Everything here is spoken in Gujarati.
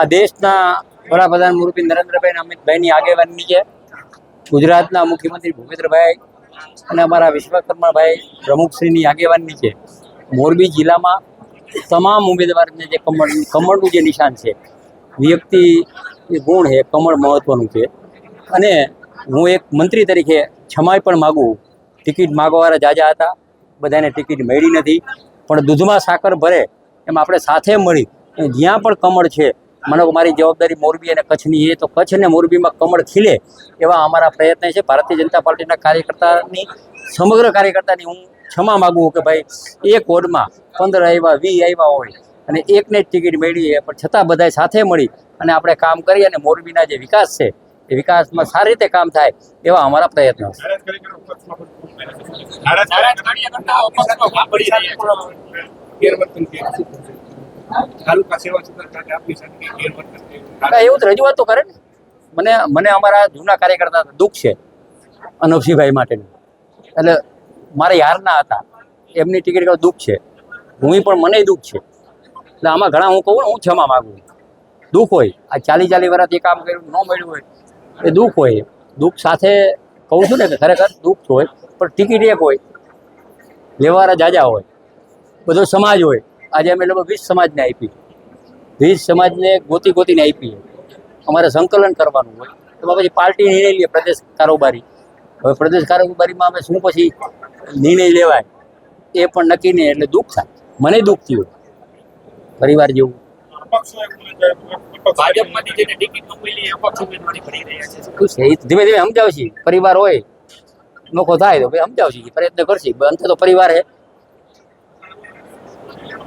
આ દેશના વડાપ્રધાન મુરબી નરેન્દ્રભાઈ અમિતભાઈની આગેવાનની છે, ગુજરાતના મુખ્યમંત્રી ભૂપેન્દ્રભાઈ અને અમારા વિશ્વકર્માભાઈ પ્રમુખશ્રીની આગેવાનની છે. મોરબી જિલ્લામાં તમામ ઉમેદવારને જે કમળનું જે નિશાન છે, વ્યક્તિ ગુણ છે, કમળ મહત્વનું છે. અને હું એક મંત્રી તરીકે ક્ષમાઈ પણ માગું. ટિકિટ માગવાવાળા જાજા હતા, બધાને ટિકિટ મળી નથી, પણ દૂધમાં સાકર ભરે એમ આપણે સાથે મળી જ્યાં પણ કમળ છે, મને મારી જવાબદારી મોરબી અને કચ્છની છે, તો કચ્છ અને મોરબીમાં કમળ ખીલે એવા અમારા પ્રયત્ન છે. ભારતીય જનતા પાર્ટીના કાર્યકર્તાની સમગ્ર કાર્યકર્તાની હું ક્ષમા માગું કે ભાઈ એક વોર્ડમાં 15 આવ્યા 20 આવ્યા હોય અને એકને જ ટિકિટ મળી છે, પણ છતાં બધાએ સાથે મળી અને આપણે કામ કરીએ અને મોરબીના જે વિકાસ છે એ વિકાસમાં સારી રીતે કામ થાય એવા અમારા પ્રયત્નો છે. એવું જ રજૂઆત તો કરે ને. મને અમારા જૂના કાર્યકર્તા દુઃખ છે અનોપસિંહભાઈ માટેનું, એટલે મારા યારના હતા, એમની ટિકિટ દુઃખ છે. હું પણ મને દુઃખ છે, એટલે આમાં ઘણા હું કહું હું ક્ષમા માગું. દુઃખ હોય, આ 40 વર્ષ એ કામ કર્યું ન મળ્યું હોય એ દુઃખ હોય. દુઃખ સાથે કહું છું ને કે ખરેખર દુઃખ હોય, પણ ટિકિટ એક હોય, લેવાવાળા જાજા હોય, બધો સમાજ હોય. આજે અમે લોકો 20 સમાજને આપી, 20 સમાજને ગોતીને આપી. અમારે સંકલન કરવાનું હોય, એમાં પછી પાર્ટી નિર્ણય લે પ્રદેશ કારોબારી. હવે પ્રદેશ કારોબારીમાં અમે શું પછી નિર્ણય લેવાય એ પણ નક્કી નહીં, એટલે દુઃખ થાય. મને દુઃખ થયું પરિવાર જેવું. ધીમે ધીમે સમજાવશે, પરિવાર હોય નોખો થાય તો ભાઈ સમજાવશે, પ્રયત્ન કરશે. અંતે તો પરિવાર છે.